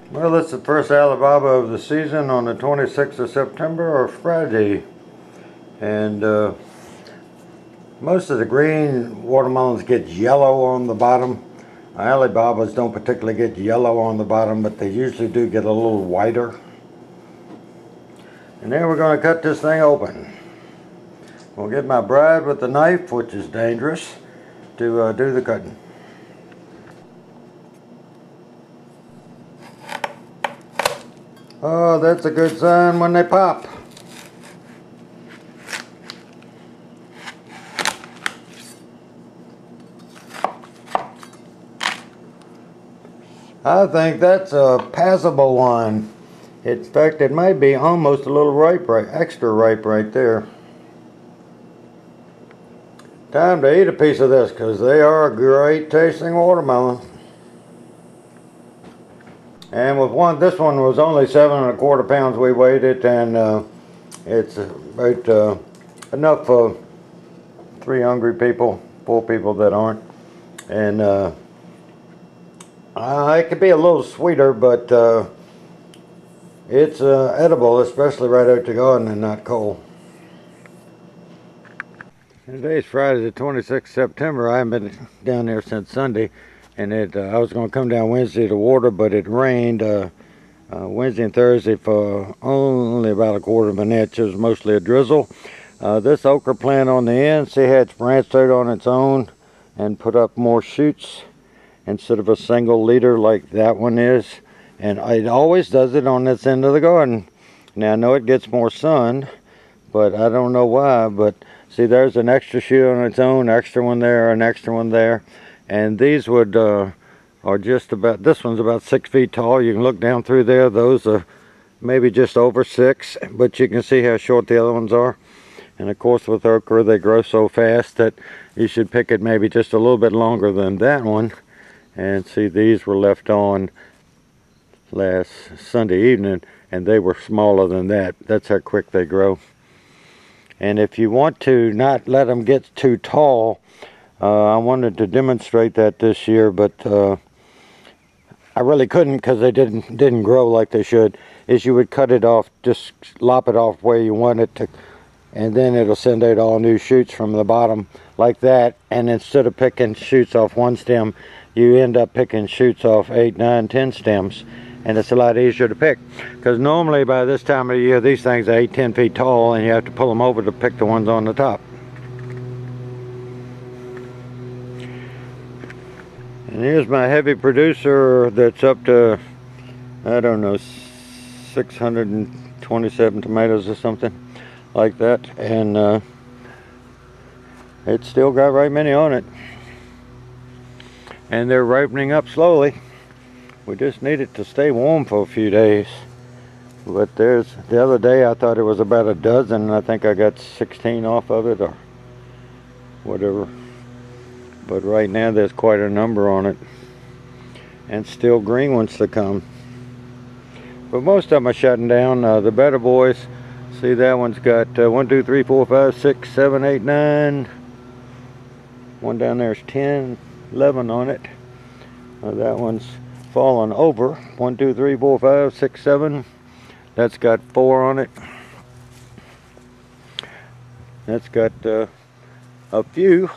Well, it's the first Alibaba of the season on the 26th of September, or Friday. And most of the green watermelons get yellow on the bottom. Alibabas don't particularly get yellow on the bottom, but they usually do get a little whiter. And then we're going to cut this thing open. We'll get my bride with the knife, which is dangerous, to do the cutting. Oh, that's a good sign when they pop. I think that's a passable one. In fact, it might be almost a little ripe, extra ripe right there. Time to eat a piece of this, because they are a great tasting watermelon. And with this one was only 7¼ pounds we weighed it, and it's about enough for 3 hungry people, 4 people that aren't. And it could be a little sweeter, but it's edible, especially right out the garden and not cold. Today's Friday the 26th September. I haven't been down there since Sunday, and I was going to come down Wednesday to water, but it rained Wednesday and Thursday for only about 1/4 of an inch. It was mostly a drizzle. This okra plant on the end, see how it's branched out on its own and put up more shoots instead of a single leader like that one is. And it always does it on this end of the garden. Now I know it gets more sun, but I don't know why. But see, there's an extra shoot on its own, extra one there, an extra one there. And these would are just about, this one's about 6 feet tall. You can look down through there. Those are maybe just over 6, but you can see how short the other ones are. And of course with okra, they grow so fast that you should pick it maybe just a little bit longer than that one. And see, these were left on last Sunday evening, and they were smaller than that. That's how quick they grow. And if you want to not let them get too tall, I wanted to demonstrate that this year, but I really couldn't because they didn't grow like they should. Is you would cut it off, just lop it off where you want it to, and then it'll send out all new shoots from the bottom like that. And instead of picking shoots off one stem, you end up picking shoots off 8, 9, 10 stems. And it's a lot easier to pick, because normally by this time of the year these things are 8, 10 feet tall, and you have to pull them over to pick the ones on the top. And here's my heavy producer that's up to, I don't know, 627 tomatoes or something like that, and it's still got right many on it, and they're ripening up slowly. We just need it to stay warm for a few days. But the other day I thought it was about a dozen, and I think I got 16 off of it or whatever. But right now there's quite a number on it. And still green ones to come. But most of them are shutting down. The better boys, see, that one's got 1, 2, 3, 4, 5, 6, 7, 8, 9. One down there's 10, 11 on it. That one's fallen over. 1, 2, 3, 4, 5, 6, 7. That's got 4 on it. That's got a few.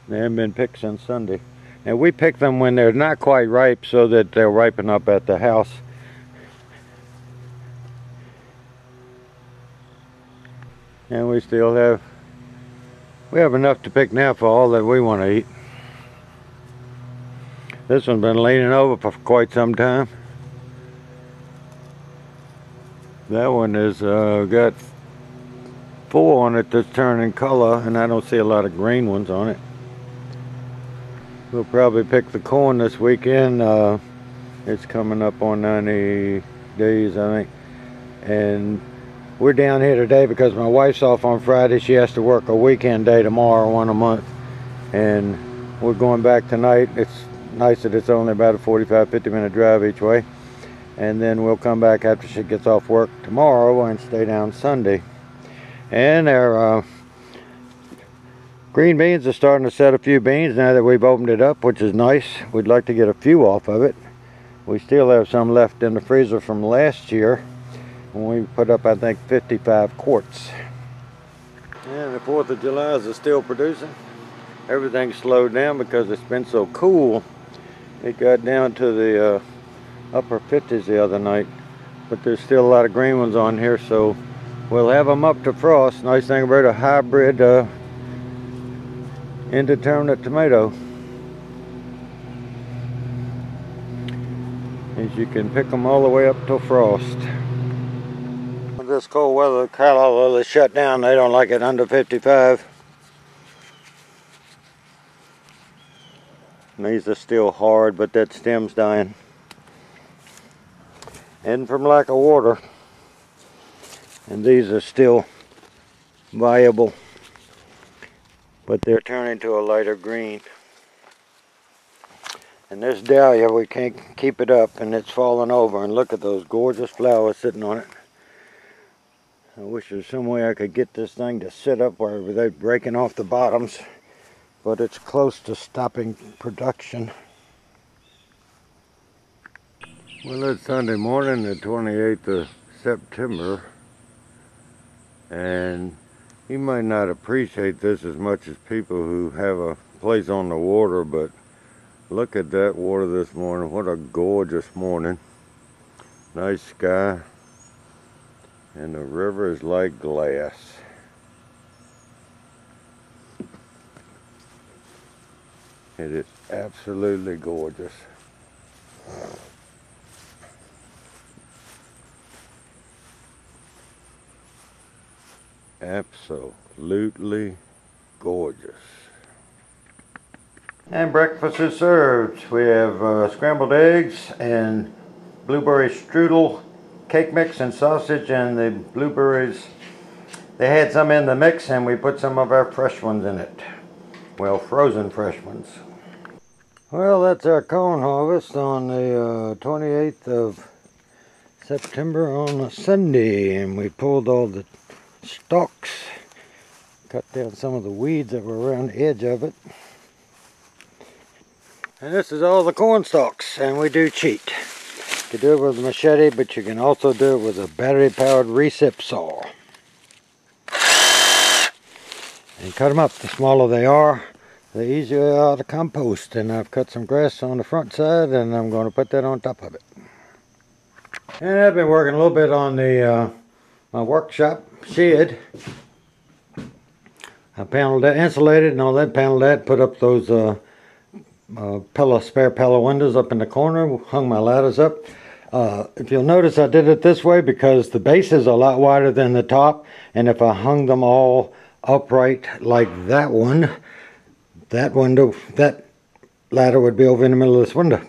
They haven't been picked since Sunday. And we pick them when they're not quite ripe, so that they'll ripen up at the house. And we still have enough to pick now for all that we want to eat. This one's been leaning over for quite some time. That one has got 4 on it that's turning color, and I don't see a lot of green ones on it. We'll probably pick the corn this weekend. It's coming up on 90 days, I think. And we're down here today because my wife's off on Friday. She has to work a weekend day tomorrow, 1 a month. And we're going back tonight. It's nice that it's only about a 45-50 minute drive each way. And then we'll come back after she gets off work tomorrow and stay down Sunday. And they're Green beans are starting to set a few beans now that we've opened it up, which is nice. We'd like to get a few off of it. We still have some left in the freezer from last year when we put up, I think, 55 quarts. And the 4th of July is still producing. Everything's slowed down because it's been so cool. It got down to the upper 50s the other night, but there's still a lot of green ones on here, so we'll have them up to frost. Nice thing about a hybrid indeterminate tomato is you can pick them all the way up till frost. With this cold weather, Calla Lily shut down. They don't like it under 55. And these are still hard, but that stem's dying. And from lack of water. And these are still viable, but they're turning to a lighter green. And this Dahlia, we can't keep it up, and it's falling over. And look at those gorgeous flowers sitting on it. I wish there's some way I could get this thing to sit up where without breaking off the bottoms, but it's close to stopping production. Well, it's Sunday morning, the 28th of September, and you might not appreciate this as much as people who have a place on the water, but look at that water this morning. What a gorgeous morning. Nice sky, and the river is like glass. It is absolutely gorgeous. Absolutely gorgeous. And breakfast is served. We have scrambled eggs and blueberry strudel cake mix and sausage, and the blueberries, they had some in the mix and we put some of our fresh ones in it. Well, frozen fresh ones. Well, that's our cone harvest on the 28th of September on a Sunday, and we pulled all the stalks, cut down some of the weeds that were around the edge of it. And this is all the corn stalks, and we do cheat. You can do it with a machete, but you can also do it with a battery-powered recip saw. And cut them up. The smaller they are, the easier they are to compost. And I've cut some grass on the front side, and I'm going to put that on top of it. And I've been working a little bit on the my workshop shed. I paneled that, insulated, and all that, paneled that, put up those spare Pella windows up in the corner, hung my ladders up. If you'll notice, I did it this way because the base is a lot wider than the top, and if I hung them all upright like that one, that ladder would be over in the middle of this window.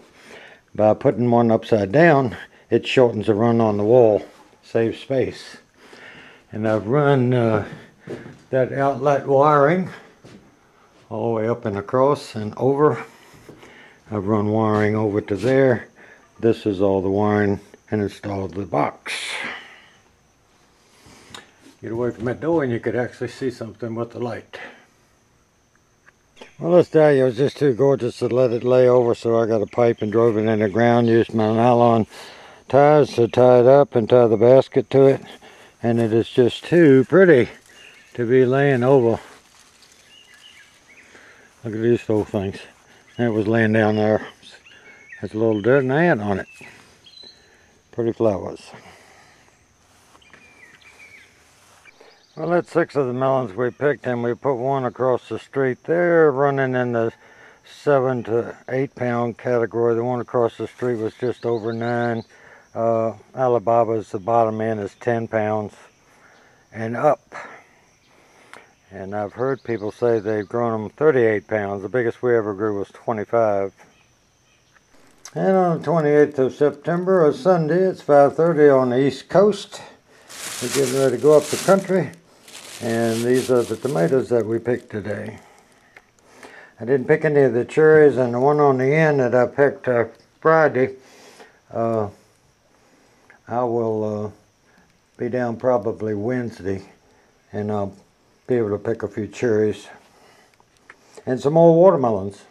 By putting one upside down, it shortens the run on the wall, saves space. And I've run that outlet wiring all the way up and across and over. I've run wiring over to there. This is all the wiring, and installed the box. Get away from that door and you could actually see something with the light. Well, this Dahlia was just too gorgeous to let it lay over, so I got a pipe and drove it in the ground, used my nylon ties to tie it up and tie the basket to it. And it is just too pretty to be laying over. Look at these little things. And it was laying down there. Has a little dirt and ant on it. Pretty flowers. Well, that's 6 of the melons we picked, and we put one across the street there, running in the 7 to 8 pound category. The one across the street was just over 9. Alibaba's, the bottom end, is 10 pounds and up. And I've heard people say they've grown them 38 pounds. The biggest we ever grew was 25. And on the 28th of September, a Sunday, it's 5:30 on the East Coast. We're getting ready to go up the country. And these are the tomatoes that we picked today. I didn't pick any of the cherries, and the one on the end that I picked Friday, I will be down probably Wednesday, and I'll be able to pick a few cherries. And some more watermelons.